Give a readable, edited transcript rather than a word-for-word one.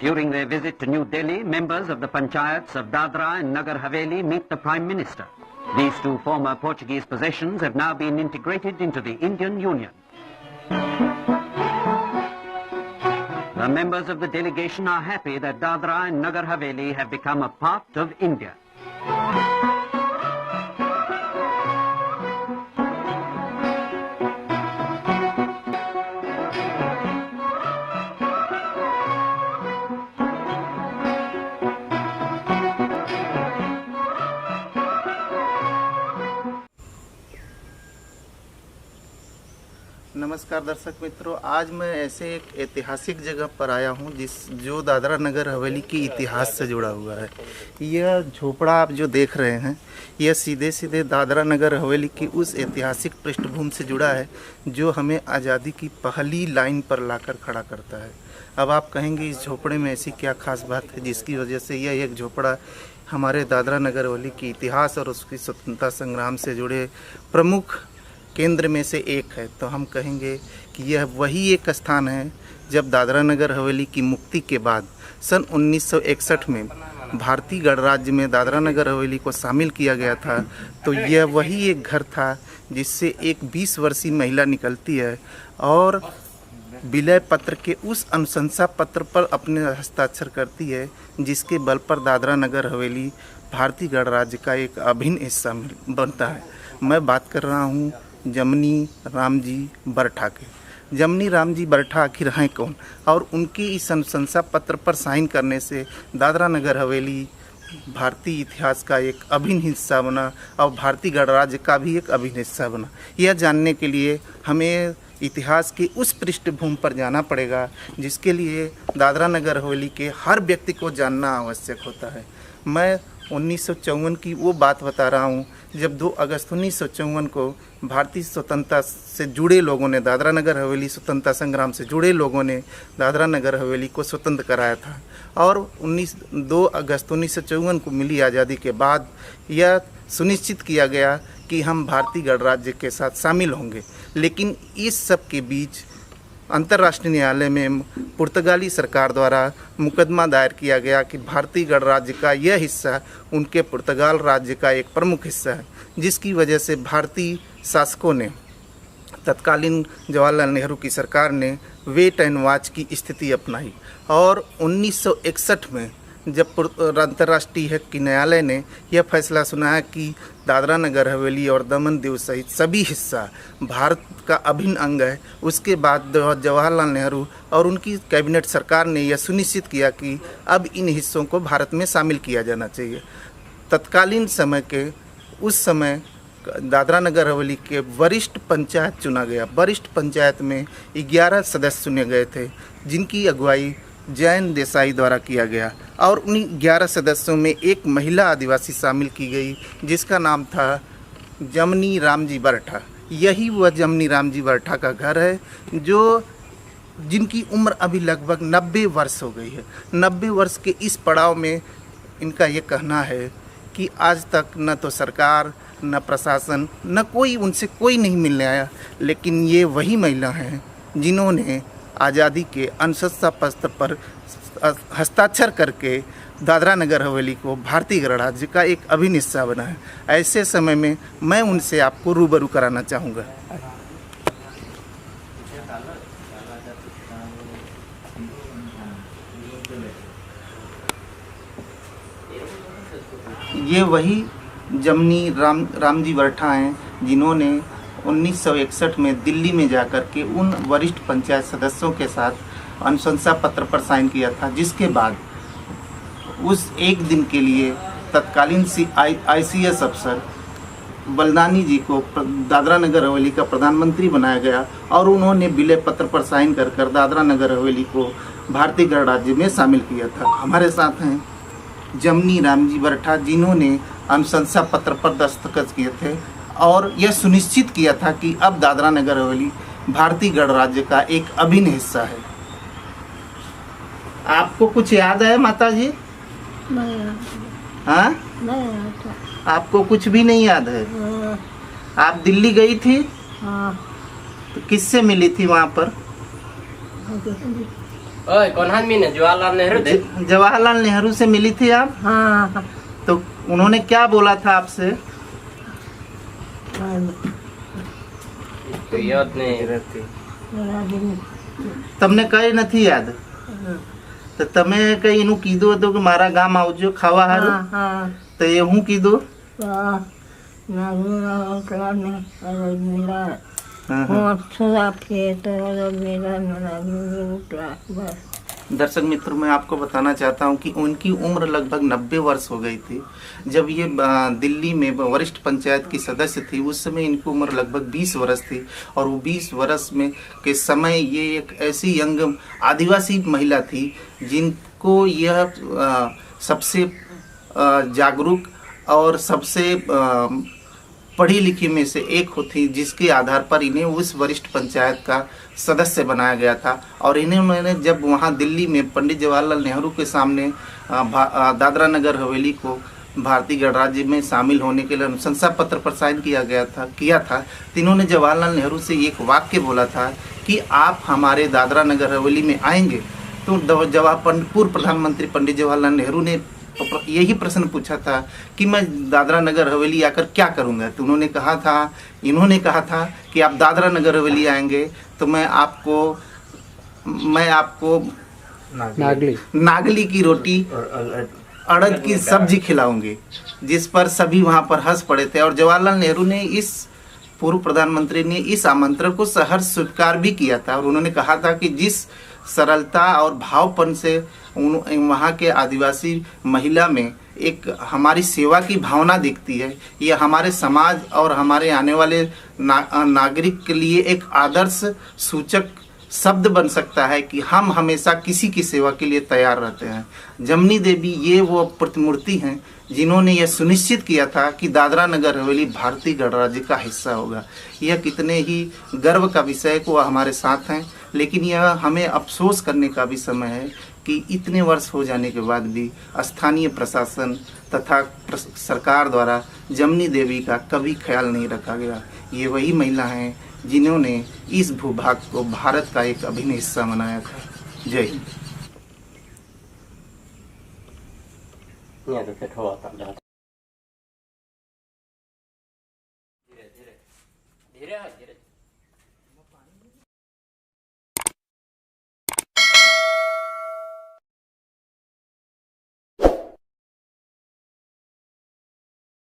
During their visit to New Delhi, members of the Panchayats of Dadra and Nagar Haveli meet the Prime Minister. These two former Portuguese possessions have now been integrated into the Indian Union. The members of the delegation are happy that Dadra and Nagar Haveli have become a part of India. नमस्कार दर्शक मित्रों, आज मैं ऐसे एक ऐतिहासिक जगह पर आया हूं जो दादरा नगर हवेली के इतिहास से जुड़ा हुआ है। यह झोपड़ा आप जो देख रहे हैं, यह सीधे सीधे दादरा नगर हवेली की उस ऐतिहासिक पृष्ठभूमि से जुड़ा है जो हमें आज़ादी की पहली लाइन पर लाकर खड़ा करता है। अब आप कहेंगे इस झोपड़े में ऐसी क्या खास बात है जिसकी वजह से यह एक झोपड़ा हमारे दादरा नगर हवेली के इतिहास और उसकी स्वतंत्रता संग्राम से जुड़े प्रमुख केंद्र में से एक है। तो हम कहेंगे कि यह वही एक स्थान है जब दादरा नगर हवेली की मुक्ति के बाद सन 1961 में भारतीय गणराज्य में दादरा नगर हवेली को शामिल किया गया था। तो यह वही एक घर था जिससे एक 20 वर्षीय महिला निकलती है और विलय पत्र के उस अनुशंसा पत्र पर अपने हस्ताक्षर करती है जिसके बल पर दादरा नगर हवेली भारतीय गणराज्य का एक अभिन्न हिस्सा बनता है। मैं बात कर रहा हूँ जमनी रामजी बरठा के। जमनी रामजी बरठा आखिर हैं कौन और उनके इस अनुशंसा पत्र पर साइन करने से दादरा नगर हवेली भारतीय इतिहास का एक अभिन्न हिस्सा बना और भारतीय गणराज्य का भी एक अभिन्न हिस्सा बना। यह जानने के लिए हमें इतिहास की उस पृष्ठभूमि पर जाना पड़ेगा जिसके लिए दादरा नगर हवेली के हर व्यक्ति को जानना आवश्यक होता है। मैं 1954 की वो बात बता रहा हूँ जब 2 अगस्त 1954 को भारतीय स्वतंत्रता से जुड़े लोगों ने, दादरा नगर हवेली स्वतंत्रता संग्राम से जुड़े लोगों ने दादरा नगर हवेली को स्वतंत्र कराया था। और 2 अगस्त 1954 को मिली आज़ादी के बाद यह सुनिश्चित किया गया कि हम भारतीय गणराज्य के साथ शामिल होंगे। लेकिन इस सब के बीच अंतर्राष्ट्रीय न्यायालय में पुर्तगाली सरकार द्वारा मुकदमा दायर किया गया कि भारतीय गणराज्य का यह हिस्सा उनके पुर्तगाल राज्य का एक प्रमुख हिस्सा है, जिसकी वजह से भारतीय शासकों ने, तत्कालीन जवाहरलाल नेहरू की सरकार ने वेट एंड वॉच की स्थिति अपनाई। और 1961 में जब अंतर्राष्ट्रीय हक की न्यायालय ने यह फैसला सुनाया कि दादरा नगर हवेली और दमन दीव सहित सभी हिस्सा भारत का अभिन्न अंग है, उसके बाद जवाहरलाल नेहरू और उनकी कैबिनेट सरकार ने यह सुनिश्चित किया कि अब इन हिस्सों को भारत में शामिल किया जाना चाहिए। तत्कालीन समय के उस समय दादरा नगर हवेली के वरिष्ठ पंचायत चुना गया। वरिष्ठ पंचायत में 11 सदस्य चुने गए थे जिनकी अगुवाई जैन देसाई द्वारा किया गया और उन्हीं 11 सदस्यों में एक महिला आदिवासी शामिल की गई जिसका नाम था जमनी रामजी बरठा। यही वह जमनी रामजी बरठा का घर है जिनकी उम्र अभी लगभग 90 वर्ष हो गई है। 90 वर्ष के इस पड़ाव में इनका ये कहना है कि आज तक न तो सरकार, न प्रशासन, न उनसे कोई नहीं मिलने आया, लेकिन ये वही महिला हैं जिन्होंने आज़ादी के अनुशंसा पत्र पर हस्ताक्षर करके दादरा नगर हवेली को भारतीय गणराज्य का एक अभिन्न हिस्सा बना है। ऐसे समय में मैं उनसे आपको रूबरू कराना चाहूँगा। ये वही जमनी रामजी बरठा हैं जिन्होंने 1961 में दिल्ली में जाकर के उन वरिष्ठ पंचायत सदस्यों के साथ अनुशंसा पत्र पर साइन किया था, जिसके बाद उस एक दिन के लिए तत्कालीन ICS अफसर बलदानी जी को दादरा नगर हवेली का प्रधानमंत्री बनाया गया और उन्होंने विलय पत्र पर साइन कर दादरा नगर हवेली को भारतीय गणराज्य में शामिल किया था। हमारे साथ हैं जमनी रामजी बरठा जिन्होंने अनुशंसा पत्र पर दस्तखत किए थे और यह सुनिश्चित किया था कि अब दादरा नगर हवेली भारतीय गणराज्य का एक अभिन्न हिस्सा है। आपको कुछ याद है माता जी? हाँ, आपको कुछ भी नहीं याद है? आप दिल्ली गई थी? हाँ। तो किससे मिली थी वहाँ पर? ओए कौन आदमी ने जवाहरलाल नेहरू थे? जवाहरलाल नेहरू से मिली थी आप? हाँ तो उन्होंने क्या बोला था आपसे? तो याद नहीं रहती। તમને કઈ નથી યાદ? તો તમે કઈ એનું કીધું હતું કે મારા ગામ આવજો ખાવા હારું? તો એ હું કીધું? दर्शक मित्रों, मैं आपको बताना चाहता हूं कि उनकी उम्र लगभग 90 वर्ष हो गई थी जब ये दिल्ली में वरिष्ठ पंचायत की सदस्य थी। उस समय इनकी उम्र लगभग 20 वर्ष थी और वो 20 वर्ष में के समय ये एक ऐसी यंग आदिवासी महिला थी जिनको यह सबसे जागरूक और सबसे पढ़ी लिखी में से एक होती, जिसके आधार पर इन्हें उस वरिष्ठ पंचायत का सदस्य बनाया गया था। और इन्हें मैंने जब वहाँ दिल्ली में पंडित जवाहरलाल नेहरू के सामने दादरा नगर हवेली को भारतीय गणराज्य में शामिल होने के लिए अनुशंसा पत्र पर साइन किया था तो इन्होंने जवाहरलाल नेहरू से एक वाक्य बोला था कि आप हमारे दादरा नगर हवेली में आएंगे। तो पूर्व प्रधानमंत्री पंडित जवाहरलाल नेहरू ने यही प्रश्न पूछा था कि मैं दादरा नगर हवेली आकर क्या करूंगा। तो इन्होंने कहा था कि आप दादरा नगर हवेली आएंगे तो मैं आपको नागली की रोटी अड़द की सब्जी खिलाऊंगी, जिस पर सभी वहां पर हंस पड़े थे। और जवाहरलाल नेहरू ने पूर्व प्रधानमंत्री ने इस आमंत्रण को सहर्ष स्वीकार भी किया था और उन्होंने कहा था कि जिस सरलता और भावपन से वहाँ के आदिवासी महिला में एक हमारी सेवा की भावना दिखती है, ये हमारे समाज और हमारे आने वाले नागरिक के लिए एक आदर्श सूचक शब्द बन सकता है कि हम हमेशा किसी की सेवा के लिए तैयार रहते हैं। जमनी देवी ये वो प्रतिमूर्ति हैं जिन्होंने यह सुनिश्चित किया था कि दादरा नगर हवेली भारतीय गणराज्य का हिस्सा होगा। यह कितने ही गर्व का विषय को हमारे साथ हैं, लेकिन यह हमें अफसोस करने का भी समय है कि इतने वर्ष हो जाने के बाद भी स्थानीय प्रशासन तथा सरकार द्वारा जमनी देवी का कभी ख्याल नहीं रखा गया। ये वही महिला हैं जिन्होंने इस भूभाग को भारत का एक अभिन्न हिस्सा बनाया था। जय हिंद। धीरे धीरे